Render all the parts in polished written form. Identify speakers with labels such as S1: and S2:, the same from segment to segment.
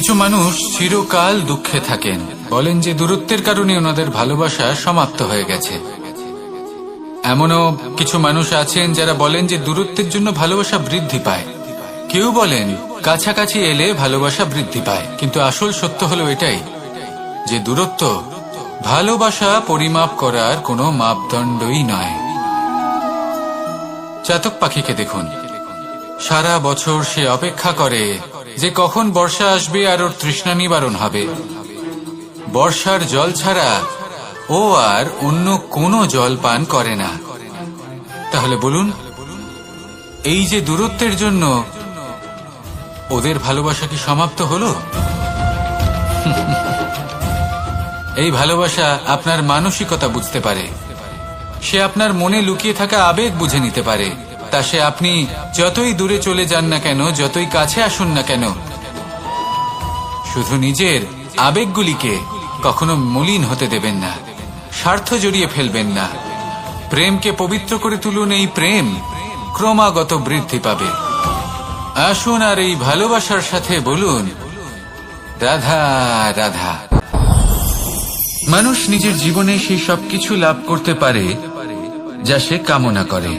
S1: কিছু মানুষ চিরকাল দুঃখে থাকেন, বলেন যে দূরত্বের কারণে ওনাদের ভালোবাসা সমাপ্ত হয়ে গেছে। এমনও কিছু মানুষ আছেন যারা বলেন যে দূরত্বের জন্য ভালোবাসা বৃদ্ধি পায়। কেউ বলেন কাছাকাছি এলে ভালোবাসা বৃদ্ধি পায়, কিন্তু আসল সত্য হলো এটাই যে দূরত্ব ভালোবাসা পরিমাপ করার কোনো মাপদণ্ডই নয়। চাতক পাখিকে দেখুন, সারা বছর সে অপেক্ষা করে যে কখন বর্ষা আসবে আর ওর তৃষ্ণা নিবারণ হবে। বর্ষার জল ছাড়া ও আর অন্য কোনো জল পান করে না। তাহলে বলুন, এই যে দূরত্বের জন্য ওদের ভালোবাসা কি সমাপ্ত হলো? এই ভালোবাসা আপনার মানসিকতা বুঝতে পারে, সে আপনার মনে লুকিয়ে থাকা আবেগ বুঝে নিতে পারে। তা সে আপনি যতই দূরে চলে যান না কেন, যতই কাছে আসুন না কেন, শুধু নিজের আবেগগুলিকে কখনো মলিন হতে দেবেন না, স্বার্থ জড়িয়ে ফেলবেন না। প্রেমকে পবিত্র করে তুলুন, এই প্রেম ক্রমাগত বৃদ্ধি পাবে। আসুন আর এই ভালোবাসার সাথে বলুন, রাধা রাধা। মানুষ নিজের জীবনে সেই সবকিছু লাভ করতে পারে যা সে কামনা করে,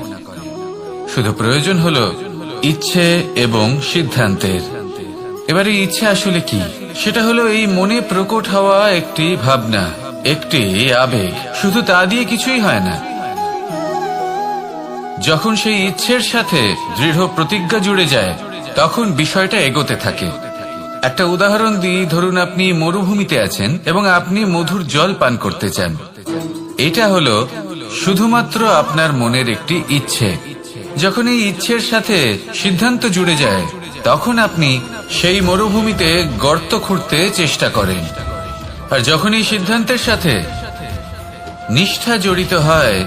S1: শুধু প্রয়োজন হলো ইচ্ছে এবং সিদ্ধান্তের। এবারে ইচ্ছে আসলে কি? সেটা হলো এই মনে প্রকট হওয়া একটি ভাবনা, একটি আবেগ। শুধু তা দিয়ে কিছুই হয় না। যখন সেই ইচ্ছের সাথে দৃঢ় প্রতিজ্ঞা জুড়ে যায়, তখন বিষয়টা এগোতে থাকে। একটা উদাহরণ দিই, ধরুন আপনি মরুভূমিতে আছেন এবং আপনি মধুর জল পান করতে চান। এটা হলো শুধুমাত্র আপনার মনের একটি ইচ্ছে। যখন এই ইচ্ছের সাথে সিদ্ধান্ত জুড়ে যায়, তখন আপনি সেই মরুভূমিতে গর্ত খুঁড়তে চেষ্টা করেন। আর যখন এই সিদ্ধান্তের সাথে নিষ্ঠা জড়িত হয়,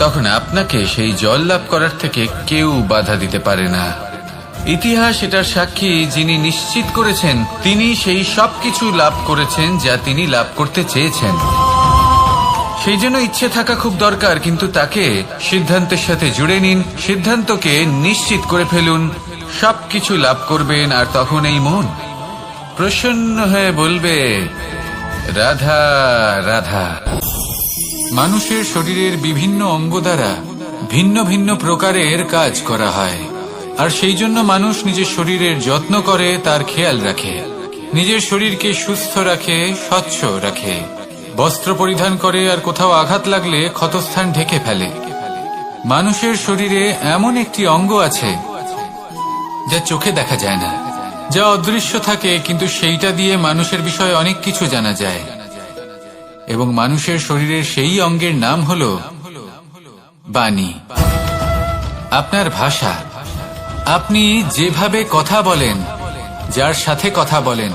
S1: তখন আপনাকে সেই জল লাভ করার থেকে কেউ বাধা দিতে পারে না। ইতিহাস এটার সাক্ষী, যিনি নিশ্চিত করেছেন তিনি সেই সবকিছু লাভ করেছেন যা তিনি লাভ করতে চেয়েছেন। সেই জন্য ইচ্ছে থাকা খুব দরকার, কিন্তু তাকে সিদ্ধান্তের সাথে জুড়ে নিন, সিদ্ধান্তকে নিশ্চিত করে ফেলুন, সবকিছু লাভ করবেন। আর তখন এই মন প্রসন্ন হয়ে বলবে, রাধা রাধা। মানুষের শরীরের বিভিন্ন অঙ্গ দ্বারা ভিন্ন ভিন্ন প্রকারের কাজ করা হয়, আর সেই জন্য মানুষ নিজের শরীরের যত্ন করে, তার খেয়াল রাখে, নিজের শরীরকে সুস্থ রাখে, স্বচ্ছ রাখে, বস্ত্র পরিধান করে, আর কোথাও আঘাত লাগলে ক্ষতস্থান ঢেকে ফেলে। মানুষের শরীরে এমন একটি অঙ্গ আছে যা চোখে দেখা যায় না, যা অদৃশ্য থাকে, কিন্তু সেইটা দিয়ে মানুষের বিষয়ে অনেক কিছু জানা যায়। এবং মানুষের শরীরের সেই অঙ্গের নাম হলো বাণী, আপনার ভাষা। আপনি যেভাবে কথা বলেন, যার সাথে কথা বলেন,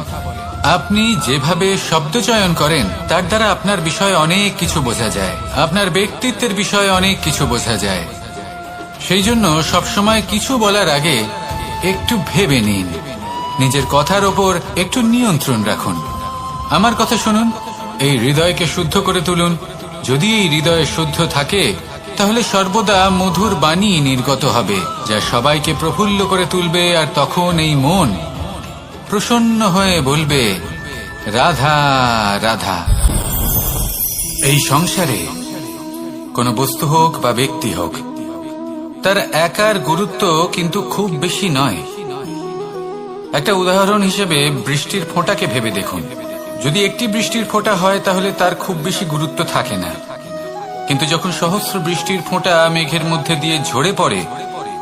S1: আপনি যেভাবে শব্দ চয়ন করেন, তার দ্বারা আপনার বিষয়ে অনেক কিছু বোঝা যায়, আপনার ব্যক্তিত্বের বিষয়ে অনেক কিছু বোঝা যায়। সেই জন্য সবসময় কিছু বলার আগে একটু ভেবে নিন, নিজের কথার ওপর একটু নিয়ন্ত্রণ রাখুন। আমার কথা শুনুন, এই হৃদয়কে শুদ্ধ করে তুলুন। যদি এই হৃদয় শুদ্ধ থাকে, তাহলে সর্বদা মধুর বাণী নির্গত হবে, যা সবাইকে প্রফুল্ল করে তুলবে। আর তখন এই মন প্রসন্ন হয়ে বলবে, রাধা রাধা। এই সংসারে কোনো বস্তু হোক বা ব্যক্তি হোক, তার একার গুরুত্ব কিন্তু খুব বেশি নয়। একটা উদাহরণ হিসেবে বৃষ্টির ফোঁটাকে ভেবে দেখুন। যদি একটি বৃষ্টির ফোঁটা হয়, তাহলে তার খুব বেশি গুরুত্ব থাকে না। কিন্তু যখন সহস্র বৃষ্টির ফোঁটা মেঘের মধ্যে দিয়ে ঝরে পড়ে,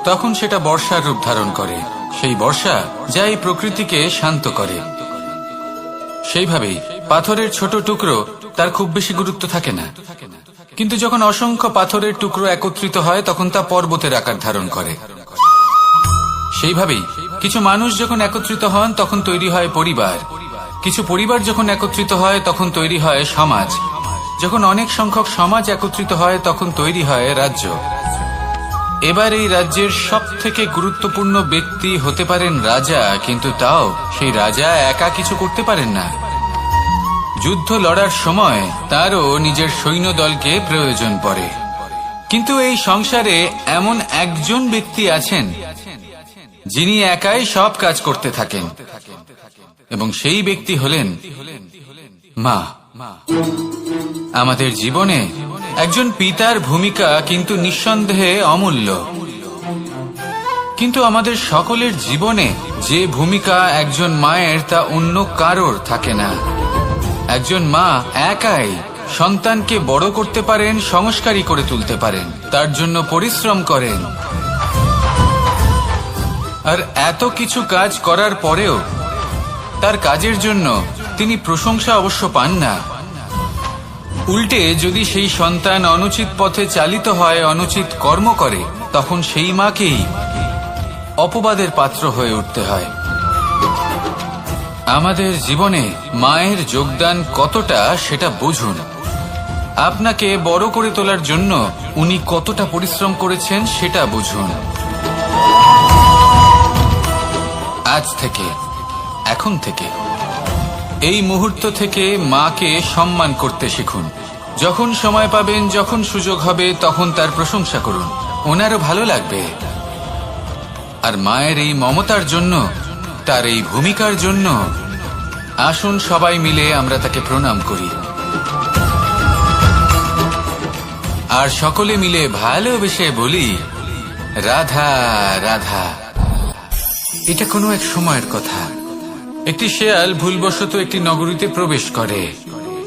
S1: তখন সেটা বর্ষার রূপ ধারণ করে। সেই বর্ষা যা এই প্রকৃতিকে শান্ত করে। সেইভাবেই পাথরের ছোট টুকরো, তার খুব বেশি গুরুত্ব থাকে না, কিন্তু যখন অসংখ্য পাথরের টুকরো একত্রিত হয়, তখন তা পর্বতের আকার ধারণ করে। সেইভাবেই কিছু মানুষ যখন একত্রিত হন, তখন তৈরি হয় পরিবার। কিছু পরিবার যখন একত্রিত হয়, তখন তৈরি হয় সমাজ। যখন অনেক সংখ্যক সমাজ একত্রিত হয়, তখন তৈরি হয় রাজ্য। এবার এই রাজ্যের সবথেকে গুরুত্বপূর্ণ ব্যক্তি হতে পারেন রাজা, কিন্তু তাও সেই রাজা একা কিছু করতে পারেন না। যুদ্ধ লড়ার সময় তারও নিজের সৈন্যদলকে প্রয়োজন পড়ে। কিন্তু এই সংসারে এমন একজন ব্যক্তি আছেন যিনি একাই সব কাজ করতে থাকেন। এবং সেই ব্যক্তি হলেন মা। আমাদের জীবনে একজন পিতার ভূমিকা কিন্তু নিঃসন্দেহে অমূল্য, কিন্তু আমাদের সকলের জীবনে যে ভূমিকা একজন মায়ের তা অন্য কারোর থাকে না। একজন মা একাই সন্তানকে বড় করতে পারেন, সংস্কারী করে তুলতে পারেন, তার জন্য পরিশ্রম করেন। আর এত কিছু কাজ করার পরেও তার কাজের জন্য তিনি প্রশংসা অবশ্য পান না। উল্টে যদি সেই সন্তান অনুচিত পথে চালিত হয়, অনুচিত কর্ম করে, তখন সেই মাকেই অপবাদের পাত্র হয়ে উঠতে হয়। আমাদের জীবনে মায়ের যোগদান কতটা সেটা বুঝুন। আপনাকে বড় করে তোলার জন্য উনি কতটা পরিশ্রম করেছেন সেটা বুঝুন। আজ থেকে, এখন থেকে, এই মুহূর্ত থেকে মাকে সম্মান করতে শিখুন। যখন সময় পাবেন, যখন সুযোগ হবে, তখন তার প্রশংসা করুন, ওনারও ভালো লাগবে। আর মায়ের এই মমতার জন্য, তার এই ভূমিকার জন্য আসুন সবাই মিলে আমরা তাকে প্রণাম করি, আর সকলে মিলে ভালোবেসে বলি, রাধা রাধা। এটা কোনো এক সময়ের কথা। একটি শেয়াল ভুলবশত একটি নগরীতে প্রবেশ করে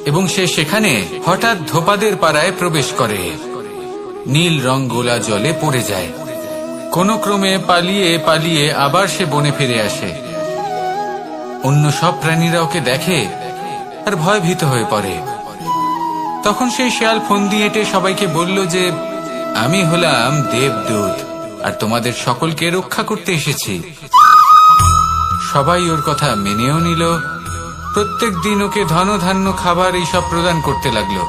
S1: এবং সে সেখানে হঠাৎ ধোপাদের পাড়ায় প্রবেশ করে। নীল রং গোলা জলে পড়ে যায়। কোনো ক্রমে পালিয়ে পালিয়ে আবার সে বনে ফিরে আসে। অন্য সব প্রাণীরা ওকে দেখে আর ভয়ভীত হয়ে পড়ে। তখন সেই শেয়াল ফোন দিয়ে এটে সবাইকে বলল যে, আমি হলাম দেবদূত আর তোমাদের সকলকে রক্ষা করতে এসেছি। সবাই ওর কথা মেনেও নিল। প্রত্যেক দিন ওকে ধন ধান্য খাবার এইসব প্রদান করতে লাগলো।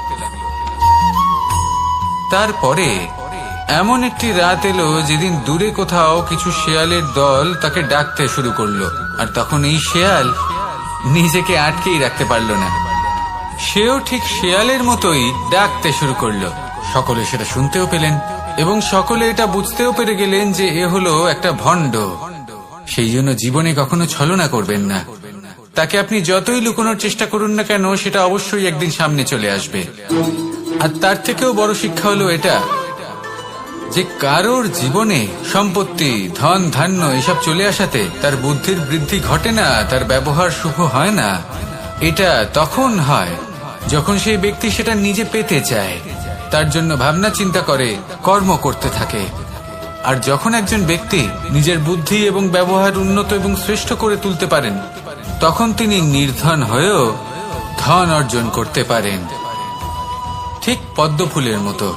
S1: তারপরে এমন একটি রাত এলো যেদিন দূরে কোথাও কিছু শেয়ালের দল তাকে ডাকতে শুরু করলো। আর তখন এই শেয়াল নিজেকে আটকেই রাখতে পারল না। সেও ঠিক শেয়ালের মতোই ডাকতে শুরু করলো। সকলে সেটা শুনতেও পেলেন এবং সকলে এটা বুঝতেও পেরে গেলেন যে এ হলো একটা ভণ্ড। সেই জন্য জীবনে কখনো ছলনা করবেন না। তাকে আপনি যতই লুকোনোর চেষ্টা করুন না কেন, সেটা অবশ্যই একদিন সামনে চলে আসবে। আর তার থেকেও বড় শিক্ষা হলো এটা যে কারোর জীবনে সম্পত্তি, ধন ধান্য এসব চলে আসাতে তার বুদ্ধির বৃদ্ধি ঘটে না, তার ব্যবহার শুভ হয় না। এটা তখন হয় যখন সেই ব্যক্তি সেটা নিজে পেতে চায়, তার জন্য ভাবনা চিন্তা করে, কর্ম করতে থাকে। আর যখন একজন ব্যক্তি নিজের বুদ্ধি এবং ব্যবহার উন্নত এবং শ্রেষ্ঠ করে তুলতে পারেন, তখন তিনি নির্ধন হয়েও ধন অর্জন করতে পারেন। ঠিক পদ্ম ফুলের মতো।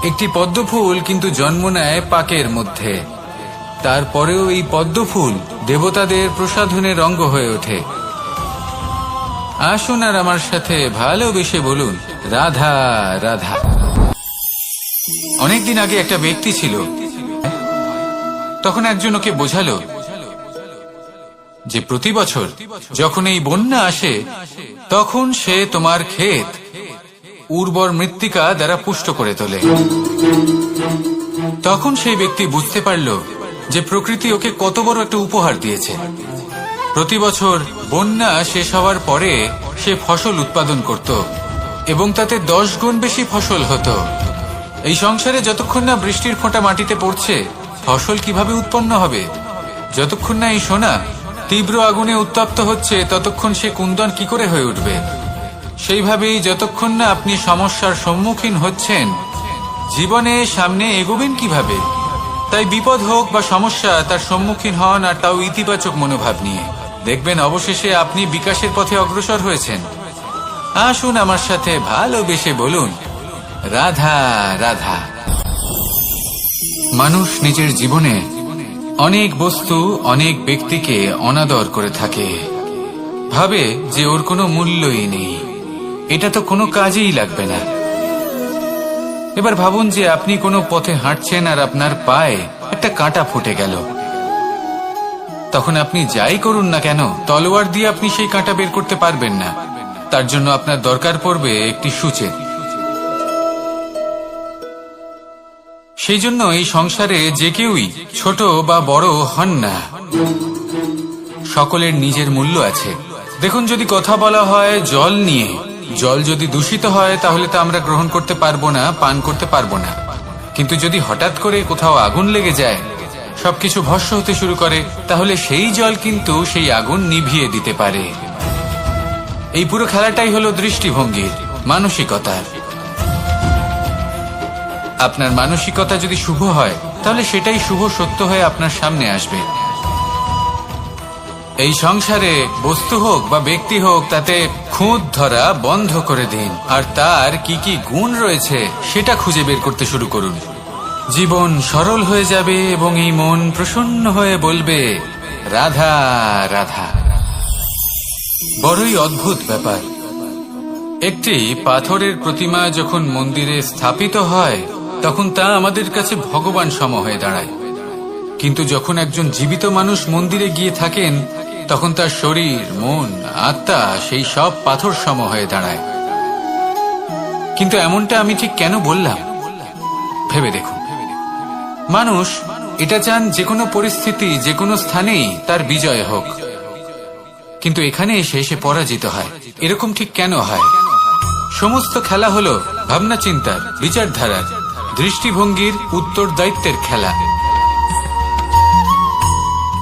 S1: একটি পদ্ম ফুল কিন্তু জন্ম নেয় পাকের মধ্যে। তারপরেও এই পদ্ম ফুল দেবতাদের প্রসাধনের অঙ্গ হয়ে ওঠে। আসুন আর আমার সাথে ভালোবেসে বলুন, রাধা রাধা। অনেকদিন আগে একটা ব্যক্তি ছিল। তখন একজন ওকে বোঝালো যে প্রতি বছর যখন এই বন্যা আসে, তখন সে তোমার ক্ষেত উর্বর মৃত্তিকা দ্বারা পুষ্ট করে তোলে। তখন সেই ব্যক্তি বুঝতে পারল যে প্রকৃতি ওকে কত বড় একটা উপহার দিয়েছে। প্রতি বছর বন্যা শেষ হওয়ার পরে সে ফসল উৎপাদন করত এবং তাতে 10 গুণ বেশি ফসল হতো। এই সংসারে যতক্ষণ না বৃষ্টির ফোঁটা মাটিতে পড়ছে, ফসল কিভাবে উৎপন্ন হবে? যতক্ষণ না এই সোনা তীব্র আগুনে উত্তপ্ত হচ্ছে, ততক্ষণ সে কুন্দন কি করে হয়ে উঠবে? সেইভাবেই যতক্ষণ না আপনি সমস্যার সম্মুখীন হচ্ছেন, জীবনে সামনে এগোবেন কিভাবে? তাই বিপদ হোক বা সমস্যা, তার সম্মুখীন হন, আর তাও ইতিবাচক মনোভাব নিয়ে। দেখবেন অবশেষে আপনি বিকাশের পথে অগ্রসর হয়েছেন। আসুন আমার সাথে ভালোবেসে বলুন, রাধা রাধা। মানুষ নিজের জীবনে অনেক বস্তু, অনেক ব্যক্তিকে অনাদর করে থাকে, ভাবে যে ওর কোনো মূল্যই নেই, এটা তো কোনো কাজেই লাগবে না। এবার ভাবুন যে আপনি কোনো পথে হাঁটছেন আর আপনার পায়ে একটা কাঁটা ফুটে গেল। তখন আপনি যাই করুন না কেন, তলোয়ার দিয়ে আপনি সেই কাঁটা বের করতে পারবেন না। তার জন্য আপনার দরকার পড়বে একটি সূচের। সেই জন্য এই সংসারে যে কেউই ছোট বা বড় হন না, সকলের নিজের মূল্য আছে। দেখুন, যদি কথা বলা হয় জল নিয়ে, জল যদি দূষিত হয় তাহলে তা আমরা গ্রহণ করতে পারবো না, পান করতে পারবো না। কিন্তু যদি হঠাৎ করে কোথাও আগুন লেগে যায়, সবকিছু ভস্ম হতে শুরু করে, তাহলে সেই জল কিন্তু সেই আগুন নিভিয়ে দিতে পারে। এই পুরো খেলাটাই হলো দৃষ্টিভঙ্গির, মানসিকতার। আপনার মানসিকতা যদি শুভ হয় তাহলে সেটাই শুভ সত্য হয়ে আপনার সামনে আসবে। এই সংসারে বস্তু হোক বা ব্যক্তি হোক, তাতে খুঁত ধরা বন্ধ করে দিন, আর তার কি কি গুণ রয়েছে সেটা খুঁজে বের করতে শুরু করুন। জীবন সরল হয়ে যাবে এবং এই মন প্রসন্ন হয়ে বলবে, রাধা রাধা। বড়ই অদ্ভুত ব্যাপার। একটি পাথরের প্রতিমা যখন মন্দিরে স্থাপিত হয় তখন তা আমাদের কাছে ভগবান সম হয়ে দাঁড়ায়। কিন্তু যখন একজন জীবিত মানুষ মন্দিরে গিয়ে থাকেন তখন তার শরীর, মন, আত্মা সেই সব পাথর সম হয়ে দাঁড়ায়। কিন্তু এমনটা আমি ঠিক কেন বললাম ভেবে দেখুন। মানুষ এটা চান যে কোনো পরিস্থিতি, যে কোনো স্থানেই তার বিজয় হোক, কিন্তু এখানে এসে সে পরাজিত হয়। এরকম ঠিক কেন হয়? সমস্ত খেলা হলো ভাবনা চিন্তার, বিচারধারার, দৃষ্টিভঙ্গির, উত্তরদায়িত্বের খেলা।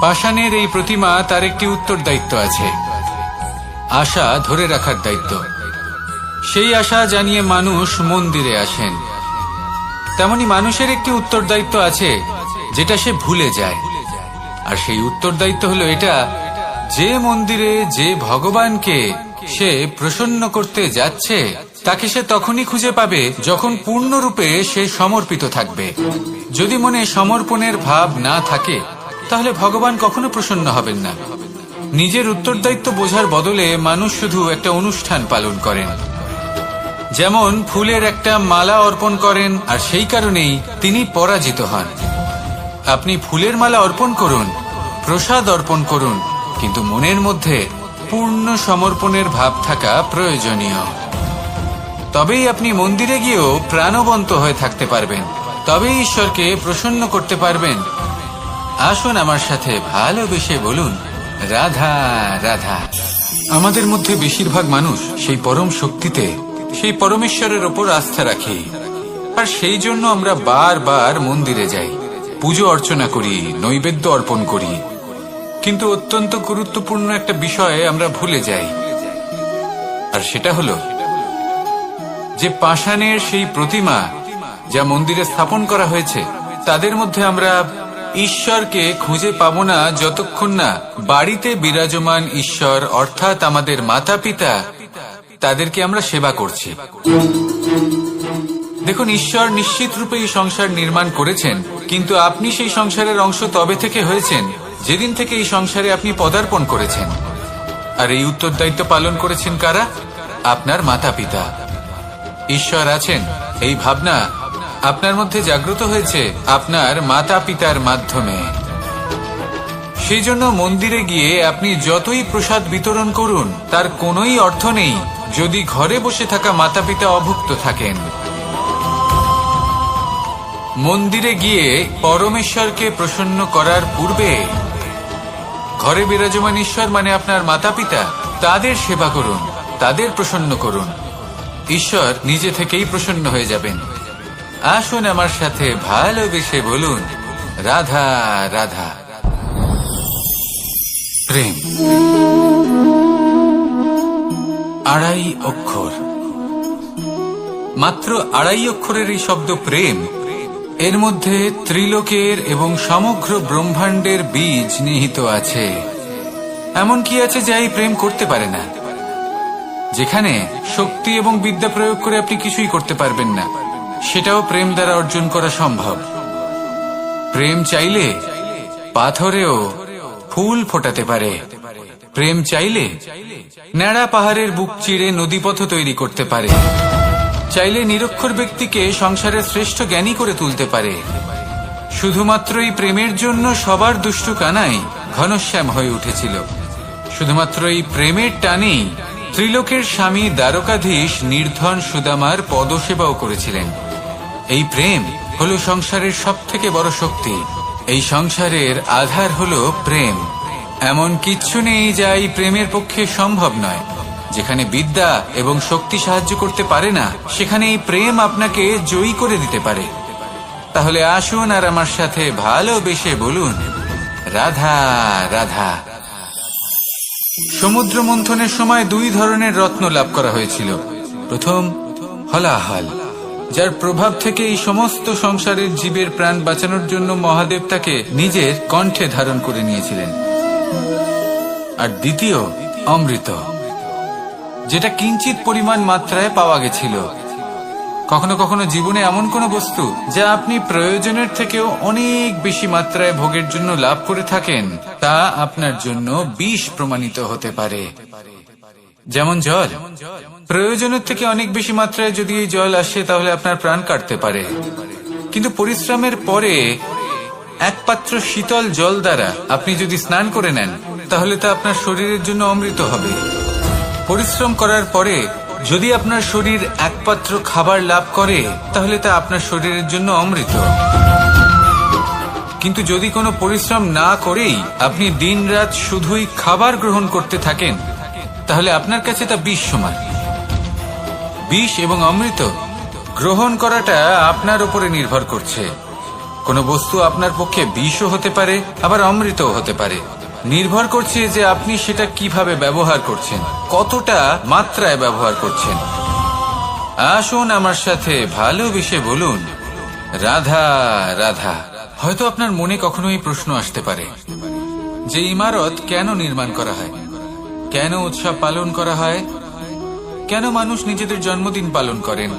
S1: পাষাণের এই প্রতিমা, তার একটি উত্তরদায়িত্ব আছে, আশা ধরে রাখার দায়িত্ব। সেই আশা জানিয়ে মানুষ মন্দিরে আসেন। তেমনি মানুষের একটি উত্তরদায়িত্ব আছে যেটা সে ভুলে যায়, আর সেই উত্তরদায়িত্ব হলো এটা, যে মন্দিরে যে ভগবানকে সে প্রসন্ন করতে যাচ্ছে তাকে সে তখনই খুঁজে পাবে যখন পূর্ণরূপে সে সমর্পিত থাকবে। যদি মনে সমর্পণের ভাব না থাকে তাহলে ভগবান কখনো প্রসন্ন হবেন না। নিজের উত্তরদায়িত্ব বোঝার বদলে মানুষ শুধু একটা অনুষ্ঠান পালন করেন। যেমন ফুলের একটা মালা অর্পণ করেন, আর সেই কারণেই তিনি পরাজিত হন। আপনি ফুলের মালা অর্পণ করুন, প্রসাদ অর্পণ করুন, কিন্তু মনের মধ্যে পূর্ণ সমর্পণের ভাব থাকা প্রয়োজনীয়। তবেই আপনি মন্দিরে গিয়েও প্রাণবন্ত হয়ে থাকতে পারবেন, তবেই ঈশ্বরকে প্রসন্ন করতে পারবেন। আসুন আমার সাথে ভালোবেসে বলুন, রাধা রাধা। আমাদের মধ্যে বেশিরভাগ মানুষ সেই পরম শক্তিতে, সেই পরমেশ্বরের ওপর আস্থা রাখি, আর সেই জন্য আমরা বারবার মন্দিরে যাই, পুজো অর্চনা করি, নৈবেদ্য অর্পণ করি। কিন্তু অত্যন্ত গুরুত্বপূর্ণ একটা বিষয়ে আমরা ভুলে যাই, আর সেটা হলো যে পাষাণের সেই প্রতিমা যা মন্দিরে স্থাপন করা হয়েছে, তাদের মধ্যে আমরা ঈশ্বরকে খুঁজে পাবো না যতক্ষণ না বাড়িতে বিরাজমান ঈশ্বর, অর্থাৎ আমাদের মাতা পিতা, তাদেরকে আমরা সেবা করছি। দেখুন, ঈশ্বর নিশ্চিত রূপে এই সংসার নির্মাণ করেছেন, কিন্তু আপনি সেই সংসারের অংশ তবে থেকে হয়েছেন যেদিন থেকে এই সংসারে আপনি পদার্পণ করেছেন। আর এই উত্তরদায়িত্ব পালন করেছেন কারা? আপনার মাতা পিতা। ঈশ্বর আছেন, এই ভাবনা আপনার মধ্যে জাগ্রত হয়েছে আপনার মাতা পিতার মাধ্যমে। সেই জন্য মন্দিরে গিয়ে আপনি যতই প্রসাদ বিতরণ করুন তার কোনোই অর্থ নেই যদি ঘরে বসে থাকা মাতা পিতা অভুক্ত থাকেন। মন্দিরে গিয়ে পরমেশ্বরকে প্রসন্ন করার পূর্বে ঘরে বিরাজমান ঈশ্বর মানে আপনার মাতা পিতা, তাদের সেবা করুন, তাদের প্রসন্ন করুন। ঈশ্বর নিজে থেকেই প্রসন্ন হয়ে যাবেন। আসুন আমার সাথে ভালোবেসে বলুন, রাধা রাধা। প্রেম আড়াই অক্ষর, মাত্র আড়াই অক্ষরের এই শব্দ প্রেম, এর মধ্যে ত্রিলোকের এবং সমগ্র ব্রহ্মাণ্ডের বীজ নিহিত আছে। এমন কি আছে যা এই প্রেম করতে পারে না? যেখানে শক্তি এবং বিদ্যা প্রয়োগ করে আপনি কিছুই করতে পারবেন না, সেটাও প্রেম দ্বারা অর্জন করা সম্ভব। প্রেম চাইলে পাথরেও ফুল ফোটাতে পারে। প্রেম চাইলে ন্যাড়া পাহাড়ের বুক চিরে নদীপথ তৈরি করতে পারে। চাইলে নিরক্ষর ব্যক্তিকে সংসারের শ্রেষ্ঠ জ্ঞানী করে তুলতে পারে। শুধুমাত্র এই প্রেমের জন্য সবার দুষ্টু কানাই ঘনশ্যাম হয়ে উঠেছিল। শুধুমাত্র এই প্রেমের টানেই ত্রিলোকের স্বামী দ্বারকাধীশ নির্ধন সুদামার পদসেবাও করেছিলেন। এই প্রেম হলো সংসারের সব থেকে বড় শক্তি। এই সংসারের আধার হলো প্রেম। এমন কিচ্ছু নেই যা এই প্রেমের পক্ষে সম্ভব নয়। যেখানে বিদ্যা এবং শক্তি সাহায্য করতে পারে না, সেখানে এই প্রেম আপনাকে জয়ী করে দিতে পারে। তাহলে আসুন আর আমার সাথে ভালোবেসে বলুন, রাধা রাধা। সমুদ্র মন্থনের সময় দুই ধরনের রত্ন লাভ করা হয়েছিল। প্রথম হলাহল, যার প্রভাব থেকে এই সমস্ত সংসারের জীবের প্রাণ বাঁচানোর জন্য মহাদেব তাকে নিজের কণ্ঠে ধারণ করে নিয়েছিলেন। আর দ্বিতীয় অমৃত, যেটা কিঞ্চিত পরিমাণ মাত্রায় পাওয়া গেছিল। কখনো কখনো জীবনে এমন কোন বস্তু যা আপনি প্রয়োজনের থেকেও অনেক বেশি মাত্রায় ভোগের জন্য লাভ করে থাকেন, তা আপনার জন্য বিষ প্রমাণিত হতে পারে। যেমন জল, প্রয়োজনের থেকে অনেক বেশি মাত্রায় যদি এই জল আসে তাহলে আপনার প্রাণ কাটতে পারে। কিন্তু পরিশ্রমের পরে এক পাত্র শীতল জল দ্বারা আপনি যদি স্নান করে নেন, তাহলে তা আপনার শরীরের জন্য অমৃত হবে। পরিশ্রম করার পরে যদি আপনার শরীর এক পাত্র খাবার লাভ করে, তাহলে তা আপনার শরীরের জন্য অমৃত। কিন্তু যদি কোনো পরিশ্রম না করেই আপনি দিনরাত শুধুই খাবার গ্রহণ করতে থাকেন, তাহলে আপনার কাছে তা বিষ সমান। বিষ এবং অমৃত গ্রহণ করাটা আপনার উপরে নির্ভর করছে। কোনো বস্তু আপনার পক্ষে বিষও হতে পারে, আবার অমৃতও হতে পারে। নির্ভর করছে যে আপনি সেটা কিভাবে ব্যবহার করছেন, কতটা মাত্রায় ব্যবহার করছেন। আসুন আমার সাথে ভালোবেসে বলুন, রাধা রাধা। হয়তো আপনার মনে কখনো এই প্রশ্ন আসতে পারে যে ইমারত কেন নির্মাণ করা হয়, কেন উৎসব পালন করা হয়, কেন মানুষ নিজেদের জন্মদিন পালন করেন,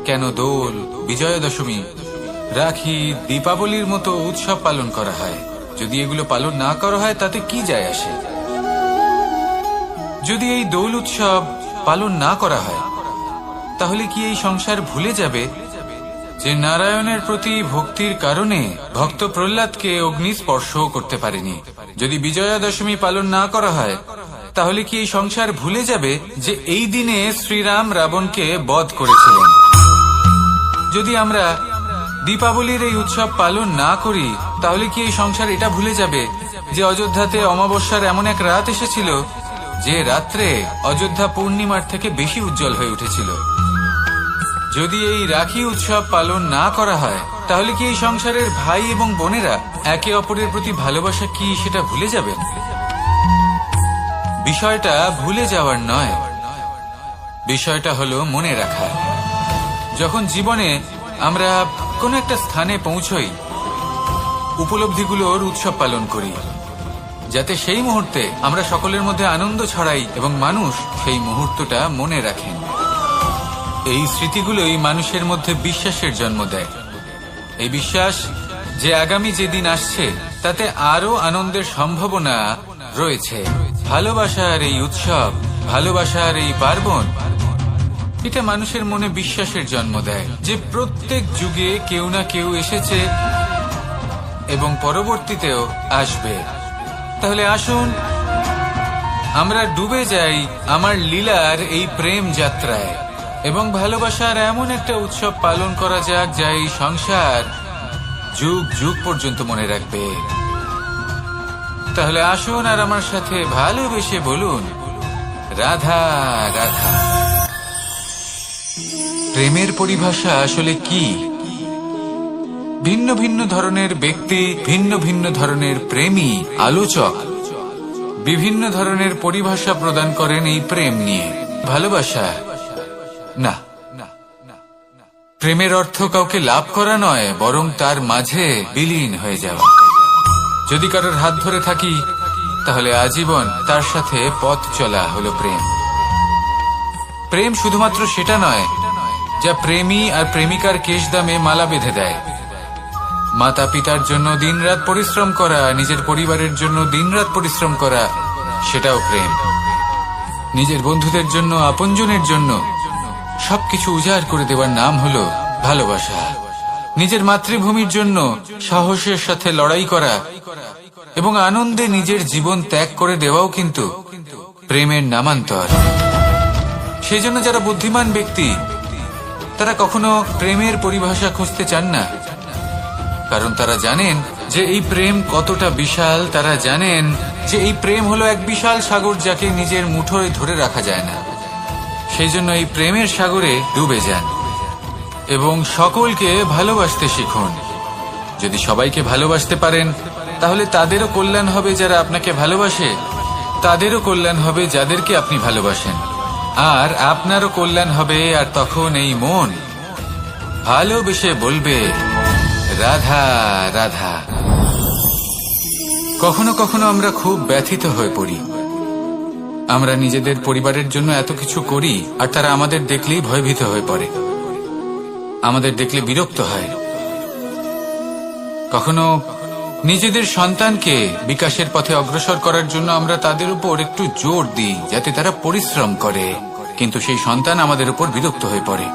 S1: কেন দোল, বিজয়া দশমী, রাখি, দীপাবলির মতো উৎসব পালন করা হয়। যদি এগুলো পালন না করা হয় তাতে কি যায় আসে? যদি এই দোল উৎসব পালন না করা হয়, তাহলে কি এই সংসার ভুলে যাবে যে নারায়ণের প্রতি ভক্তির কারণে ভক্ত প্রহ্লাদকে অগ্নি স্পর্শও করতে পারেনি? যদি বিজয়া দশমী পালন না করা হয়, তাহলে কি এই সংসার ভুলে যাবে যে এই দিনে শ্রীরাম রাবণকে বধ করেছিলেন? যদি আমরা দীপাবলির এই উৎসব পালন না করি, তাহলে কি এই সংসার এটা ভুলে যাবে যে অযোধ্যাতে অমাবস্যার এমন এক রাত এসেছিল যে রাত্রে অযোধ্যা পূর্ণিমার থেকে বেশি উজ্জ্বল হয়ে উঠেছিল? যদি এই রাখি উৎসব পালন না করা হয়, তাহলে কি এই সংসারের ভাই এবং বোনেরা একে অপরের প্রতি ভালোবাসা কি সেটা ভুলে যাবেন? বিষয়টা ভুলে যাওয়ার নয়, বিষয়টা হলো মনে রাখা। যখন জীবনে আমরা কোন একটা স্থানে পৌঁছই, উপলব্ধিগুলোর উৎসব পালন করি, যাতে সেই মুহূর্তে আমরা সকলের মধ্যে আনন্দ ছড়াই এবং মানুষ সেই মুহূর্তটা মনে রাখেন। এই স্মৃতিগুলোই মানুষের মধ্যে বিশ্বাসের জন্ম দেয়। এই বিশ্বাস যে আগামী যেদিন আসছে তাতে আরো আনন্দের সম্ভাবনা রয়েছে। ভালোবাসার এই উৎসব, ভালোবাসার এই পার্বণ, এটা মানুষের মনে বিশ্বাসের জন্ম দেয় যে প্রত্যেক যুগে কেউ না কেউ এসেছে এবং পরবর্তীতেও আসবে। তাহলে আসুন আমরা ডুবে যাই আমার লীলার এই প্রেম যাত্রায় এবং ভালোবাসার এমন একটা উৎসব পালন করা যাক যা এই সংসার যুগ যুগ পর্যন্ত মনে রাখবে। তাহলে আসুন আর আমার সাথে ভালোবেসে বলুন, রাধা রাধা। প্রেমের পরিভাষা আসলে কি? ভিন্ন ভিন্ন ধরনের ব্যক্তি, ভিন্ন ভিন্ন ধরনের প্রেমী আলোচক বিভিন্ন ধরনের পরিভাষা প্রদান করেন এই প্রেম নিয়ে। ভালোবাসা না, প্রেমের অর্থ কাউকে লাভ করা নয়, বরং তার মাঝে বিলীন হয়ে যাওয়া। যদি কারোর হাত ধরে থাকি, তাহলে আজীবন তার সাথে পথ চলা হলো প্রেম। প্রেম শুধুমাত্র সেটা নয় যা প্রেমী আর প্রেমিকার কেশদামে মালা বেঁধে দেয়। মাতা পিতার জন্য দিনরাত পরিশ্রম করা, নিজের পরিবারের জন্য দিনরাত পরিশ্রম করা, সেটাও প্রেম। নিজের বন্ধুদের জন্য, আপনজনের জন্য সবকিছু উজাড় করে দেওয়ার নাম হলো ভালোবাসা। নিজের মাতৃভূমির জন্য সাহসের সাথে লড়াই করা এবং আনন্দে নিজের জীবন ত্যাগ করে দেওয়াও কিন্তু প্রেমের নামান্তর। সেই জন্য যারা বুদ্ধিমান ব্যক্তি, তারা কখনো প্রেমের পরিভাষা খুঁজতে চান না, কারণ তারা জানেন যে এই প্রেম কতটা বিশাল। তারা জানেন যে এই প্রেম হলো এক বিশাল সাগর যাকে নিজের মুঠোয় ধরে রাখা যায় না। সেই জন্য এই প্রেমের সাগরে ডুবে যান এবং সকলকে ভালোবাসতে শিখুন। যদি সবাইকে ভালোবাসতে পারেন তাহলে তাদেরও কল্যাণ হবে যারা আপনাকে ভালোবাসে, তাদেরও কল্যাণ হবে যাদেরকে আপনি ভালোবাসেন, আর আপনারও কল্যাণ হবে। আর তখন এই মন ভালোবেসে বলবে রাধা রাধা। কখনো কখনো আমরা খুব ব্যথিত হয়ে পড়ি। আমরা নিজেদের পরিবারের জন্য এত কিছু করি আর তারা আমাদের দেখলেই ভয়ভীত হয়ে পড়ে, আমাদের দেখলে বিরক্ত হয়। কখনো নিজেদের সন্তানকে বিকাশের পথে অগ্রসর করার জন্য আমরা তাদের উপর একটু জোর দিই যাতে তারা পরিশ্রম করে, কিন্তু সেই সন্তান আমাদের উপর বিরক্ত হয়ে পড়ে।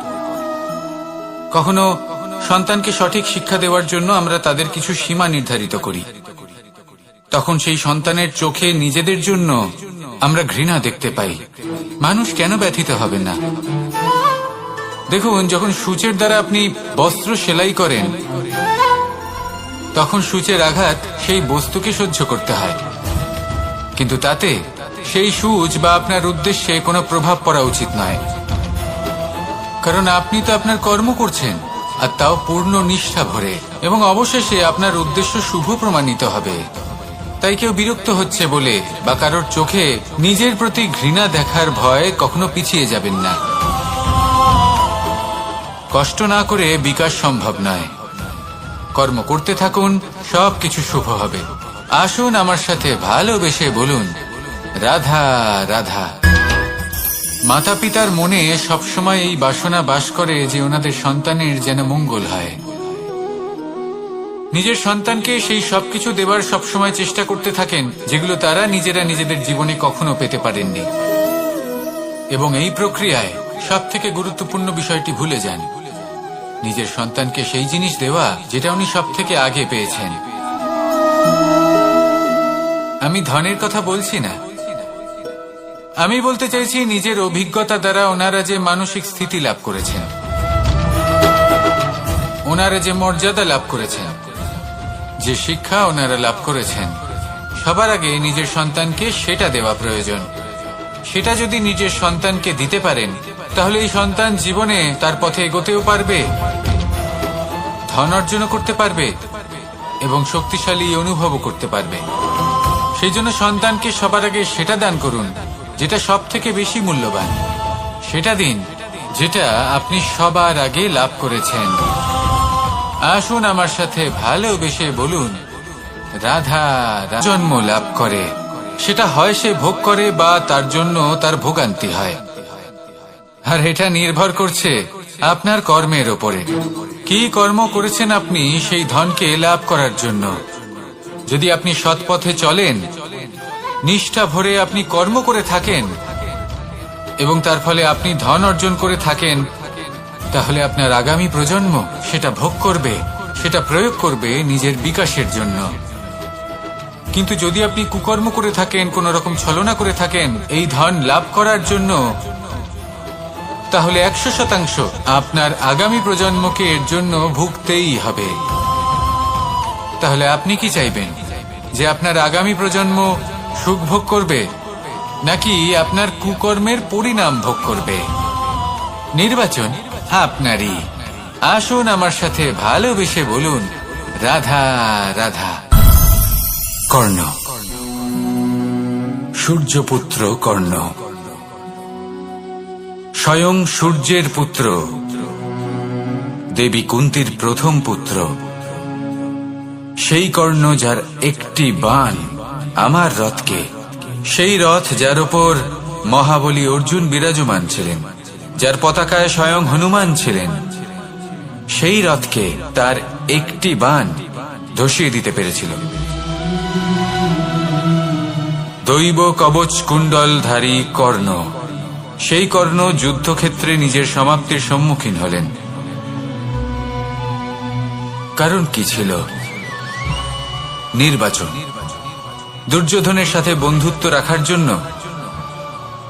S1: কখনো সন্তানকে সঠিক শিক্ষা দেওয়ার জন্য আমরা তাদের কিছু সীমা নির্ধারিত করি, তখন সেই সন্তানের চোখে নিজেদের জন্য আমরা ঘৃণা দেখতে পাই। মানুষ কেন ব্যথিত হবে না? দেখুন, যখন সূচের দ্বারা আপনি বস্ত্র সেলাই করেন তখন সূচের আঘাত সেই বস্তুকে সহ্য করতে হয়, কিন্তু তাতে সেই সূচ বা আপনার উদ্দেশ্যে কোনো প্রভাব পড়া উচিত নয়, কারণ আপনি তো আপনার কর্ম করছেন, আর তাও পূর্ণ নিষ্ঠা ভরে, এবং অবশেষে আপনার উদ্দেশ্য শুভ প্রমাণিত হবে। তাই কেউ বিরক্ত হচ্ছে বলে বা কারোর চোখে নিজের প্রতি ঘৃণা দেখার ভয় কখনো পিছিয়ে যাবেন না। কষ্ট না করে বিকাশ সম্ভব নয়। কর্ম করতে থাকুন, সবকিছু শুভ হবে। আসুন আমার সাথে ভালোবেসে বলুন রাধা রাধা। মাতা পিতার মনে সবসময় এই বাসনা বাস করে যে ওনাদের সন্তানের যেন মঙ্গল হয়। নিজের সন্তানকে সেই সবকিছু দেবার সবসময় চেষ্টা করতে থাকেন যেগুলো তারা নিজেরা নিজেদের জীবনে কখনো পেতে পারেননি, এবং এই প্রক্রিয়ায় সব থেকে গুরুত্বপূর্ণ বিষয়টি ভুলে যান, নিজের সন্তানকে সেই জিনিস দেওয়া যেটা উনি সব থেকে আগে পেয়েছেন। আমি ধনের কথা বলছি না, আমি বলতে চাইছি নিজের অভিজ্ঞতা দ্বারা ওনারা যে মানসিক স্থিতি লাভ করেছেন, ওনারা যে মর্যাদা লাভ করেছেন, যে শিক্ষা ওনারা লাভ করেছেন, সবার আগে নিজের সন্তানকে সেটা দেওয়া প্রয়োজন। সেটা যদি নিজের সন্তানকে দিতে পারেন তাহলে এই সন্তান জীবনে তার পথে এগোতেও পারবে, ধন অর্জন করতে পারবে এবং শক্তিশালী অনুভবও করতে পারবে। সেই জন্য সন্তানকে সবার আগে সেটা দান করুন যেটা সব থেকে বেশি মূল্যবান। সেটা দিন যেটা আপনি সবার আগে লাভ করেছেন। আসুন আমার সাথে ভালোবেসে বলুন রাধা। জন্ম লাভ করে, সেটা হয় সে ভোগ করে বা তার জন্য তার ভোগান্তি হয়, আর এটা নির্ভর করছে আপনার কর্মের ওপরে। কি কর্ম করেছেন আপনি সেই ধনকে লাভ করার জন্য? যদি আপনি সৎ পথে চলেন, নিষ্ঠা ভরে আপনি কর্ম করে থাকেন এবং তার ফলে আপনি ধন অর্জন করে থাকেন, তাহলে আপনার আগামী প্রজন্ম সেটা ভোগ করবে, সেটা প্রয়োগ করবে নিজের বিকাশের জন্য। কিন্তু যদি আপনি কুকর্ম করে থাকেন, কোন রকম ছলনা করে থাকেন এই ধন লাভ করার জন্য, তাহলে 100% আপনার আগামী প্রজন্মকে এর জন্য ভুগতেই হবে। তাহলে আপনি কি চাইবেন? যে আপনার আগামী প্রজন্ম সুখ ভোগ করবে, নাকি আপনার কুকর্মের পরিণাম ভোগ করবে? নির্বাচন আপনারই। আসুন আমার সাথে ভালোবেসে বলুন রাধা রাধা। কর্ণ, সূর্যপুত্র কর্ণ, স্বয়ং সূর্যের পুত্র, দেবী কুন্তির প্রথম পুত্র। সেই কর্ণ যার একটি বাণ আমার রথকে, সেই রথ যার ওপর মহাবলী অর্জুন বিরাজমান ছিলেন, যার পতাকায় স্বয়ং হনুমান ছিলেন, সেই রথকে তার একটি বাণ ধসিয়ে দিতে পেরেছিল। দৈব কবচ কুণ্ডলধারী কর্ণ, সেই কর্ণ যুদ্ধক্ষেত্রে নিজের সমাপ্তির সম্মুখীন হলেন। কারণ কি ছিল? নির্বাচন। দুর্যোধনের সাথে বন্ধুত্ব রাখার জন্য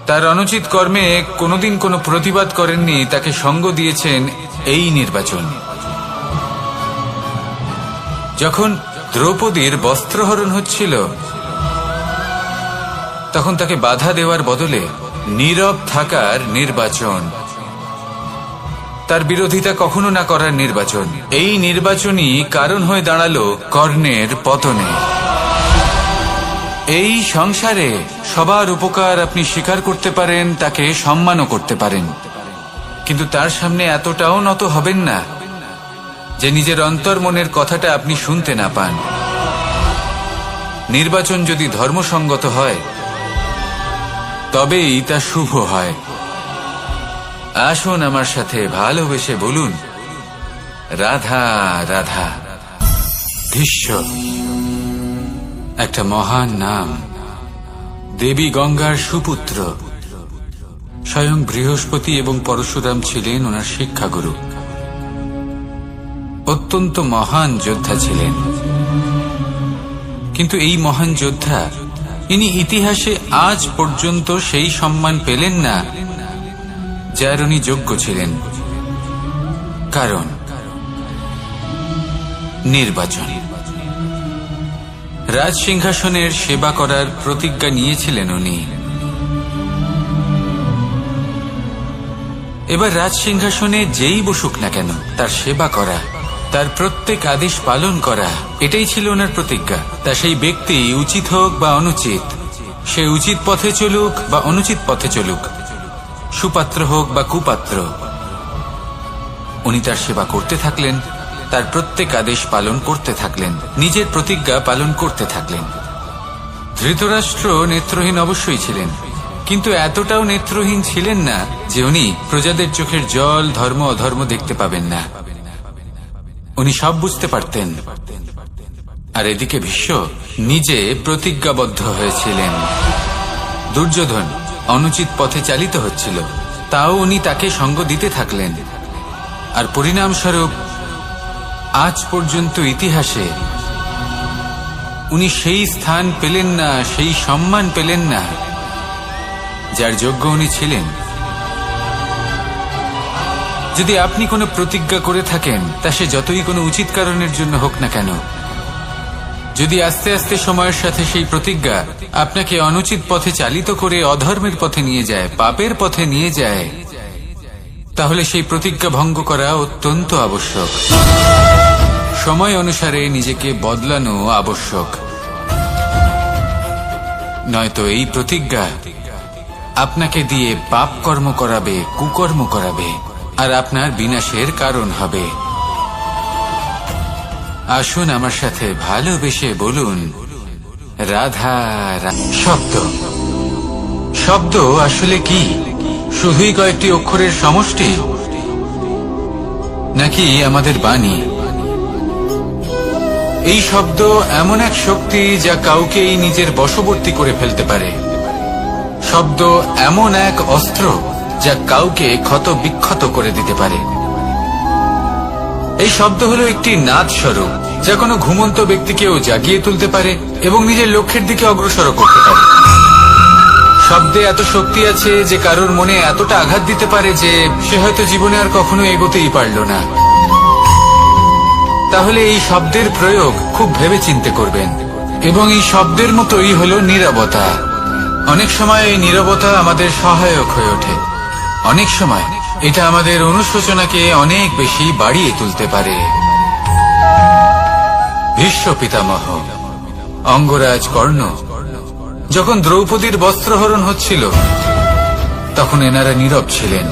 S1: তার অনুচিত কর্মে কোনোদিন কোনো প্রতিবাদ করেননি, তাকে সঙ্গ দিয়েছেন এই নির্বাচন। যখন দ্রৌপদীর বস্ত্রহরণ হচ্ছিল তখন তাকে বাধা দেওয়ার বদলে নীরব থাকার নির্বাচন, তার বিরোধিতা কখনো না করার নির্বাচন। এই নির্বাচনই কারণ হয়ে দাঁড়ালো কর্ণের পতনে। এই সংসারে সবার উপকার আপনি স্বীকার করতে পারেন, তাকে সম্মানও করতে পারেন, কিন্তু তার সামনে এতটাও নত হবেন না যে নিজের অন্তর্মনের কথাটা আপনি শুনতে না পান। নির্বাচন যদি ধর্মসঙ্গত হয় তবেই তা শুভ হয়। আসুন আমার সাথে ভালোবেসে বলুন, রাধা রাধা। ভীষ্ম একটা মহান নাম, দেবী গঙ্গার সুপুত্র। স্বয়ং বৃহস্পতি এবং পরশুরাম ছিলেন ওনার শিক্ষাগুরু। অত্যন্ত মহান যোদ্ধা ছিলেন, কিন্তু এই মহান যোদ্ধা ইনি ইতিহাসে আজ পর্যন্ত সেই সম্মান পেলেন না যার উনি যোগ্য ছিলেন। কারণ নির্বাচন। রাজ সিংহাসনের সেবা করার প্রতিজ্ঞা নিয়েছিলেন উনি। এবার রাজ সিংহাসনে যেই বসুক না কেন তার সেবা করা, তার প্রত্যেক আদেশ পালন করা, এটাই ছিল ওনার প্রতিজ্ঞা। তা সেই ব্যক্তি উচিত হোক বা অনুচিত, সে উচিত পথে চলুক বা অনুচিত পথে চলুক, সুপাত্র হোক বা কুপাত্র, উনি তার সেবা করতে থাকলেন, তার প্রত্যেক আদেশ পালন করতে থাকলেন, নিজের প্রতিজ্ঞা পালন করতে থাকলেন। ধৃতরাষ্ট্র নেত্রহীন অবশ্যই ছিলেন, কিন্তু এতটাও নেত্রহীন ছিলেন না যে উনি প্রজাদের চোখের জল, ধর্ম অধর্ম দেখতে পাবেন না। উনি সব বুঝতে পারতেন। আর এদিকে ভীষ্ম নিজে প্রতিজ্ঞাবদ্ধ হয়েছিলেন। দুর্যোধন অনুচিত পথে চালিত হচ্ছিল, তাও উনি তাকে সঙ্গ দিতে থাকলেন। আর পরিণামস্বরূপ আজ পর্যন্ত ইতিহাসে উনি সেই স্থান পেলেন না, সেই সম্মান পেলেন না যার যোগ্য উনি ছিলেন। যদি আপনি কোনো প্রতিজ্ঞা করে থাকেন, তা সে যতই কোনো উচিত কারণের জন্য হোক না কেন, যদি আস্তে আস্তে সময়ের সাথে সেই প্রতিজ্ঞা আপনাকে অনুচিত পথে চালিত করে অধর্মের পথে নিয়ে যায়, পাপের পথে নিয়ে যায়, তাহলে সেই প্রতিজ্ঞা ভঙ্গ করা অত্যন্ত আবশ্যক। সময় অনুসারে নিজেকে বদলানো আবশ্যক, নয়তো এই প্রতিজ্ঞা আপনাকে দিয়ে পাপ কর্ম করাবে, কুকর্ম করাবে, আর আপনার বিনাশের কারণ হবে। আসুন আমার সাথে ভালোবেসে বলুন, রাধা রাধা। শব্দ, শব্দ আসলে কি? শুধুই কয়েকটি অক্ষরের সমষ্টি, নাকি আমাদের বাণী? এই শব্দ এমন এক শক্তি যা কাউকেই নিজের বশবর্তী করে ফেলতে পারে। শব্দ এমন এক অস্ত্র যা কাউকে ক্ষত বিক্ষত করে দিতে পারে। এই শব্দ হলো একটি নাদ স্বরূপ যা কোনো ঘুমন্ত ব্যক্তিকেও জাগিয়ে তুলতে পারে এবং নিজের লক্ষ্যের দিকে অগ্রসর করতে পারে। শব্দে এত শক্তি আছে যে কারোর মনে এতটা আঘাত দিতে পারে যে সে হয়তো জীবনে আর কখনো এগোতেই পারল না। তাহলে এই শব্দের প্রয়োগ খুব ভেবে চিন্তে করবেন। এবং এই শব্দের মতোই হলো নীরবতা। অনেক সময় এই নীরবতা আমাদের সহায়ক হয়ে ওঠে, অনেক সময় এটা আমাদের অনুশোচনাকে অনেক বেশি বাড়িয়ে তুলতে পারে। ভীষ্ম পিতামহ, অঙ্গরাজ কর্ণ যখন দ্রৌপদীর বস্ত্রহরণ হচ্ছিল তখন এনারা নীরব ছিলেন।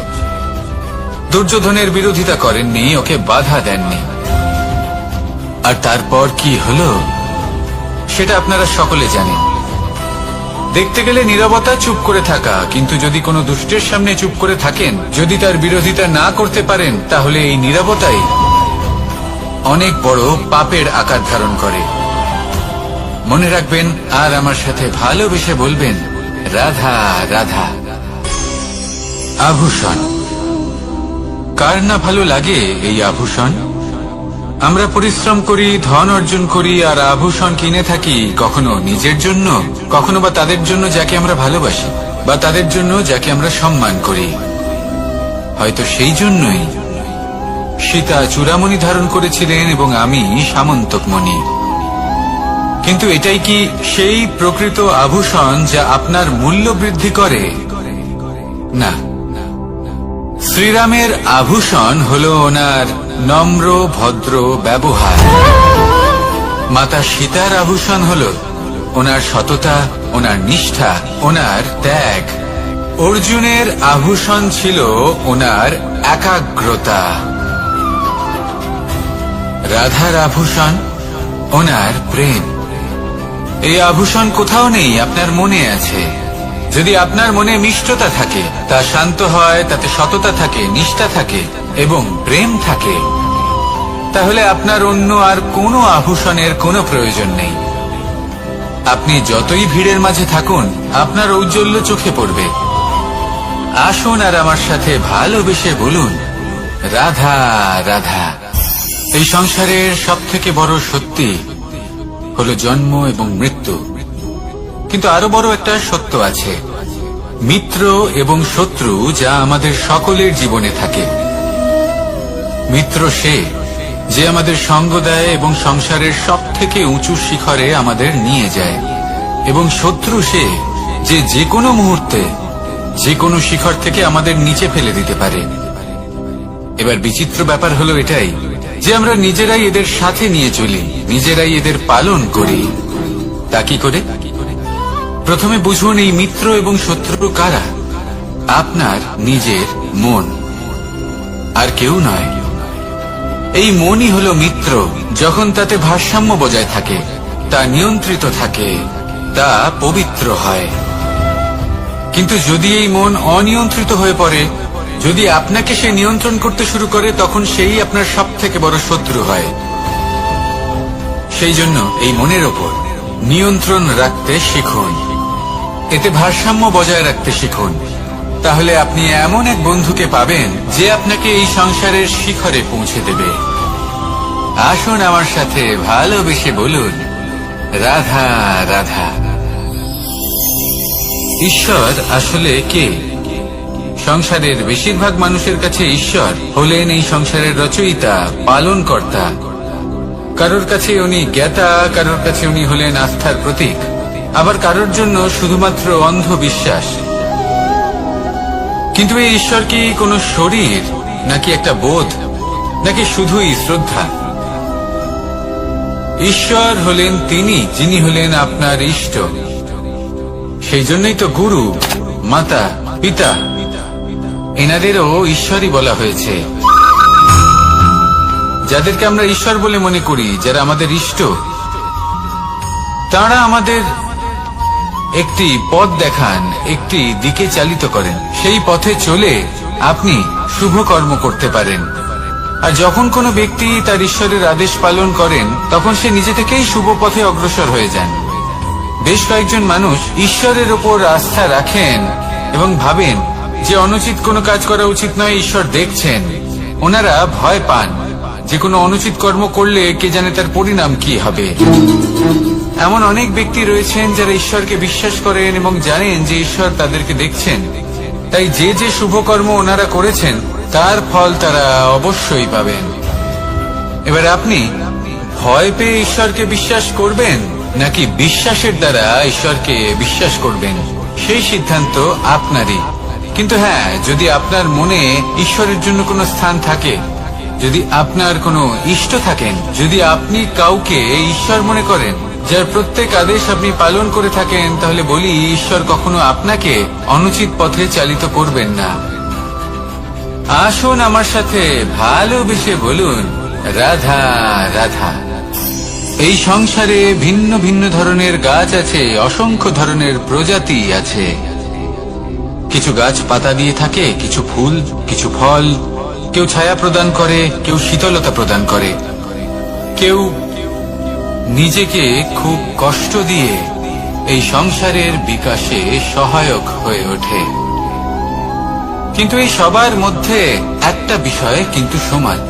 S1: দুর্যোধনের বিরোধিতা করেননি, ওকে বাধা দেননি। আর তারপর কি হলো সেটা আপনারা সকলে জানেন। দেখতে গেলে নীরবতা চুপ করে থাকা, কিন্তু যদি কোনো দুষ্টের সামনে চুপ করে থাকেন, যদি তার বিরোধিতা না করতে পারেন, তাহলে এই নীরবতাই অনেক বড় পাপের আকার ধারণ করে। মনে রাখবেন আর আমার সাথে ভালোবেসে বলবেন, রাধা রাধা। আভূষণ, কার না ভালো লাগে এই আভূষণ? আমরা পরিশ্রম করি, ধন অর্জন করি আর আভূষণ কিনে থাকি, কখনো নিজের জন্য, কখনো বা তাদের জন্য যাকে আমরা ভালোবাসি, বা তাদের জন্য যাকে আমরা সম্মান করি। হয়তো সেই জন্যই সীতা চূড়ামণি ধারণ করেছিলেন এবং আমি সামন্তক মণি। কিন্তু এটাই কি সেই প্রকৃত আভূষণ যা আপনার মূল্য বৃদ্ধি করে? না। শ্রীরামের আভূষণ হলো ওনার নম্র ভদ্র ব্যবহার। মাতা সীতার আভূষণ হলো ওনার সততা, ওনার নিষ্ঠা, ওনার ত্যাগ। অর্জুনের আভূষণ ছিল ওনার একাগ্রতা। রাধার আভূষণ ওনার প্রেম। এই আভূষণ কোথাও নেই, আপনার মনে আছে। যদি আপনার মনে মিষ্টতা থাকে, তা শান্ত হয়, তাতে সততা থাকে, নিষ্ঠা থাকে এবং প্রেম থাকে, তাহলে আপনার অন্য আর কোনো আভূষণের কোনো প্রয়োজন নেই। আপনি যতই ভিড়ের মাঝে থাকুন, আপনার ঔজ্জ্বল্য চোখে পড়বে। আসুন আর আমার সাথে ভালোবেসে বলুন, রাধা রাধা। এই সংসারের সবথেকে বড় সত্যি হলো জন্ম এবং মৃত্যু, কিন্তু আরো বড় একটা সত্য আছে, মিত্র এবং শত্রু, যা আমাদের সকলের জীবনে থাকে। মিত্র সে যে আমাদের সঙ্গ দেয় এবং সংসারের সবথেকে উঁচু শিখরে আমাদের নিয়ে যায়, এবং শত্রু সে যে কোনো মুহূর্তে যে কোনো শিখর থেকে আমাদের নিচে ফেলে দিতে পারে। এবার বিচিত্র ব্যাপার হলো এটাই যে আমরা নিজেরাই এদের সাথে নিয়ে চলি, নিজেরাই এদের পালন করি। তা কি করে? প্রথমে বুঝুন এই মিত্র এবং শত্রু কারা। আপনার নিজের মন, আর কেউ নয়। এই মনই হলো মিত্র যখন তাতে ভারসাম্য বজায় থাকে, তা নিয়ন্ত্রিত থাকে, তা পবিত্র হয়। কিন্তু যদি এই মন অনিয়ন্ত্রিত হয়ে পড়ে, যদি আপনাকে সে নিয়ন্ত্রণ করতে শুরু করে, তখন সেই আপনার সবথেকে বড় শত্রু হয়। সেই জন্য এই মনের ওপর নিয়ন্ত্রণ রাখতে শিখুন, এতে ভারসাম্য বজায় রাখতে শিখুন। তাহলে আপনি এমন এক বন্ধুকে পাবেন যে আপনাকে এই সংসারের শিখরে পৌঁছে দেবে। আসুন আমার সাথে ভালোবেসে বলুন, রাধা রাধা। ঈশ্বর আসলে কে? সংসারের বেশিরভাগ মানুষের কাছে ঈশ্বর হলেন এই সংসারের রচয়িতা, পালনকর্তা। কারোর কাছে উনি জ্ঞাতা, কারোর কাছে উনি হলেন আস্থার প্রতীক, আবার কারোর জন্য শুধুমাত্র অন্ধবিশ্বাস। কিন্তু এই ঈশ্বর কি কোনো শরীর, নাকি একটা বোধ, নাকি শুধুই শ্রদ্ধা? ঈশ্বর হলেন তিনি যিনি হলেন আপনার ইষ্ট। সেই জন্যই তো গুরু, মাতা, পিতা এনাদেরও ঈশ্বরই বলা হয়েছে। যাদেরকে আমরা ঈশ্বর বলে মনে করি, যারা আমাদের ইষ্ট, তারা আমাদের একটি পথ দেখান, একটি দিকে চালিত করেন। সেই পথে চলে আপনি শুভ কর্ম করতে পারেন। আর যখন কোনো ব্যক্তি তার ঈশ্বরের আদেশ পালন করেন, তখন সে নিজে থেকেই শুভ পথে অগ্রসর হয়ে যান। বেশ কয়েকজন মানুষ ঈশ্বরের ওপর আস্থা রাখেন এবং ভাবেন যে অনুচিত কোনো কাজ করা উচিত নয়, ঈশ্বর দেখছেন। ওনারা ভয় পান যে কোনো অনুচিত কর্ম করলে কে জানে তার পরিণাম কি হবে। এমন অনেক ব্যক্তি রয়েছেন যারা ঈশ্বরকে বিশ্বাস করেন এবং জানেন যে ঈশ্বর তাদেরকে দেখছেন, তাই যে শুভ কর্ম ওনারা করেছেন তার ফল তারা অবশ্যই পাবেন। এবার আপনি ভয় পেয়ে ঈশ্বরকে বিশ্বাস করবেন, নাকি বিশ্বাসের দ্বারা ঈশ্বরকে বিশ্বাস করবেন, সেই সিদ্ধান্ত আপনারই। কিন্তু হ্যাঁ, যদি আপনার মনে ঈশ্বরের জন্য কোনো স্থান থাকে, যদি আপনার কোনো ইষ্ট থাকেন, যদি আপনি কাউকে ঈশ্বর মনে করেন, যার প্রত্যেক আদেশ আপনি পালন করে থাকেন, তাহলে বলি, ঈশ্বর কখনো আপনাকে অনুচিত পথে চালিত করবেন না। আসুন আমার সাথে ভালোবেসে বলুন, রাধা রাধা। এই সংসারে ভিন্ন ভিন্ন ধরনের গাছ আছে, অসংখ্য ধরনের প্রজাতি আছে। কিছু গাছ পাতা দিয়ে থাকে, কিছু ফুল, কিছু ফল। কেউ ছায়া প্রদান করে, কেউ শীতলতা প্রদান করে, কেউ নিজেকে খুব কষ্ট দিয়ে এই সংসারের বিকাশে সহায়ক হয়ে ওঠে। কিন্তু এই সবার মধ্যে একটা বিষয় কিন্তু সমান,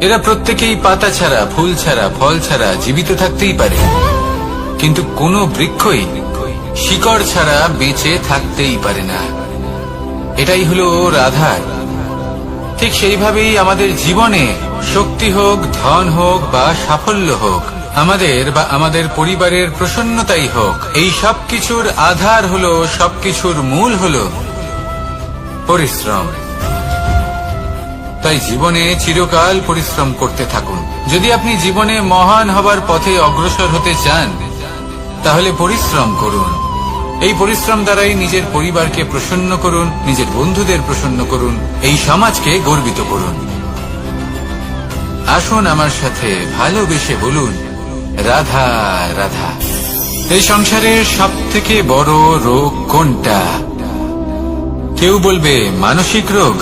S1: এরা প্রত্যেকেই পাতা ছাড়া, ফুল ছাড়া, ফল ছাড়া জীবিত থাকতেই পারে, কিন্তু কোনো বৃক্ষই শিকড় ছাড়া বেঁচে থাকতেই পারে না। এটাই হলো রাধার। ঠিক সেইভাবেই আমাদের জীবনে শক্তি হোক, ধন হোক বা সাফল্য হোক, আমাদের বা আমাদের পরিবারের প্রসন্নতাই হোক, এই সবকিছুর আধার হলো, সবকিছুর মূল হলো পরিশ্রম। তাই জীবনে চিরকাল পরিশ্রম করতে থাকুন। যদি আপনি জীবনে মহান হবার পথে অগ্রসর হতে চান, তাহলে পরিশ্রম করুন। এই পরিশ্রম দ্বারাই নিজের পরিবারকে প্রসন্ন করুন, নিজের বন্ধুদের প্রসন্ন করুন, এই সমাজকে গর্বিত করুন। আসুন আমার সাথে ভালোবেসে বলুন, রাধা রাধা। এই সংসারের সব থেকে বড় রোগ কোনটা? কেউ বলবে মানসিক রোগ,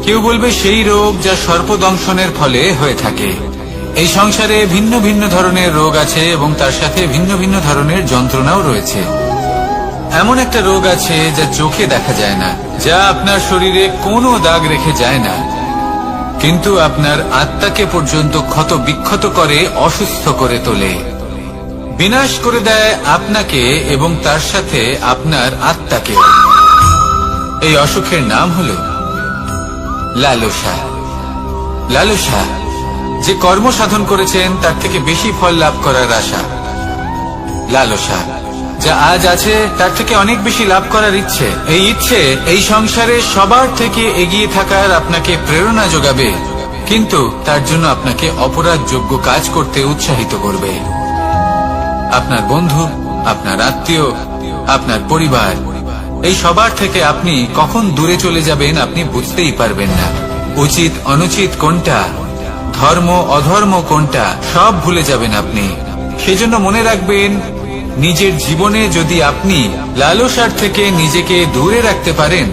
S1: কেউ বলবে সেই রোগ যা সর্পদংশনের ফলে হয়ে থাকে। এই সংসারে ভিন্ন ভিন্ন ধরনের রোগ আছে এবং তার সাথে ভিন্ন ভিন্ন ধরনের যন্ত্রণাও রয়েছে। এমন একটা রোগ আছে যা চোখে দেখা যায় না, যা আপনার শরীরে কোনো দাগ রেখে যায় না, কিন্তু আপনার আত্মাকে পর্যন্ত ক্ষত বিক্ষত করে, অসুস্থ করে তোলে, বিনাশ করে দেয় আপনাকে এবং তার সাথে আপনার আত্মাকে। এই অসুখের নাম হলো লালসা। লালসা, যে কর্ম সাধন করেছেন তার থেকে বেশি ফল লাভ করার আশা। লালসা, যা আজ আছে তার থেকে অনেক বেশি লাভ করার ইচ্ছে। এই ইচ্ছে এই সংসারে সবার থেকে এগিয়ে থাকার আপনাকে প্রেরণা যোগাবে, কিন্তু তার জন্য আপনাকে অপরাধযোগ্য কাজ করতে উৎসাহিত করবে। আপনার বন্ধু, আপনার আত্মীয়, আপনার পরিবার, এই সবার থেকে আপনি কখন দূরে চলে যাবেন আপনি বুঝতেই পারবেন না। উচিত অনুচিত কোনটা, ধর্ম অধর্ম কোনটা, সব ভুলে যাবেন আপনি। সেজন্য মনে রাখবেন, নিজের জীবনে যদি আপনি লালসার থেকে নিজেকে দূরে রাখতে পারেন,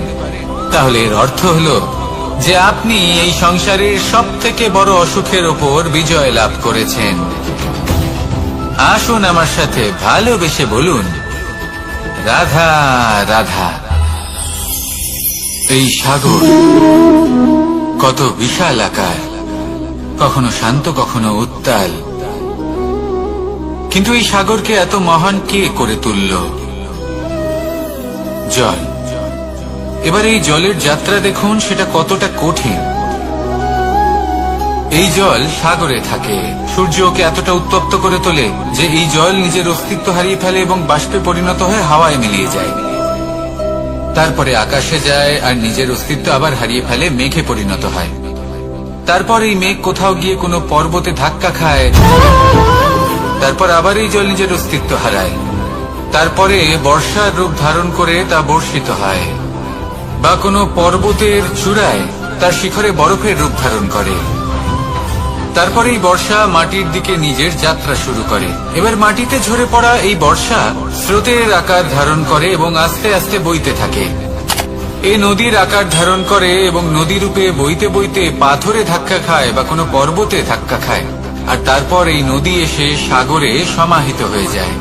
S1: তাহলে এর অর্থ হলো যে আপনি এই সংসারের সব থেকে বড় অসুখের ওপর বিজয় লাভ করেছেন। আসুন আমার সাথে ভালোবেসে বলুন, রাধা রাধা। এই সাগর কত বিশাল আকার, কখনো শান্ত কখনো উত্তাল, কিন্তু এই সাগরকে এত মহান কে করে তুলল? জল। এবার এই জলের যাত্রা দেখুন, সেটা কতটা কঠিন। এই জল সাগরে থাকে, সূর্য ওকে এতটা উত্তপ্ত করে তোলে যে এই জল নিজের অস্তিত্ব হারিয়ে ফেলে এবং বাষ্পে পরিণত হয়ে হাওয়ায় মিলিয়ে যায়। তারপরে আকাশে যায় আর নিজের অস্তিত্ব আবার হারিয়ে ফেলে, মেঘে পরিণত হয়। তারপর এই মেঘ কোথাও গিয়ে কোনো পর্বতে ধাক্কা খায়, তারপর আবার এই জল নিজের অস্তিত্ব হারায়। তারপরে বর্ষার রূপ ধারণ করে তা বর্ষিত হয়, বা কোনো পর্বতের চূড়ায় তার শিখরে বরফের রূপ ধারণ করে। তারপরে এই বর্ষা মাটির দিকে নিজের যাত্রা শুরু করে। এবার মাটিতে ঝরে পড়া এই বর্ষা স্রোতের আকার ধারণ করে এবং আস্তে আস্তে বইতে থাকে। এই নদীর আকার ধারণ করে এবং নদী রূপে বইতে বইতে পাথরে ধাক্কা খায় বা কোনো পর্বতে ধাক্কা খায়, আর তারপর এই নদী এসে সাগরে সমাহিত হয়ে যায়।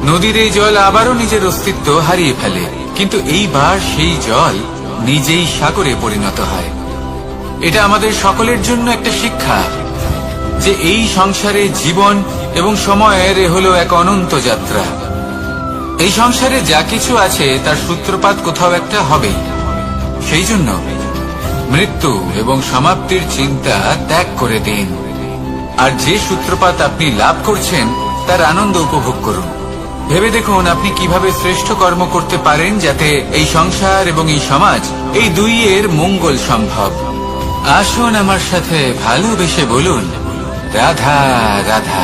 S1: নদীর এই জল আবারও নিজের অস্তিত্ব হারিয়ে ফেলে, কিন্তু এইবার সেই জল নিজেই সাগরে পরিণত হয়। এটা আমাদের সকলের জন্য একটা শিক্ষা যে এই সংসারে জীবন এবং সময়ের হলো এক অনন্ত যাত্রা। এই সংসারে যা কিছু আছে তার সূত্রপাত কোথাও একটা হবেই। সেই জন্য মৃত্যু এবং সমাপ্তির চিন্তা ত্যাগ করে দিন, আর যে সূত্রপাত আপনি লাভ করছেন তার আনন্দ উপভোগ করুন। ভেবে দেখুন আপনি কিভাবে শ্রেষ্ঠ কর্ম করতে পারেন যাতে এই সংসার এবং এই সমাজ, এই দুইয়ের মঙ্গল সম্ভব। আসুন আমার সাথে ভালোবেসে বলুন, রাধা রাধা।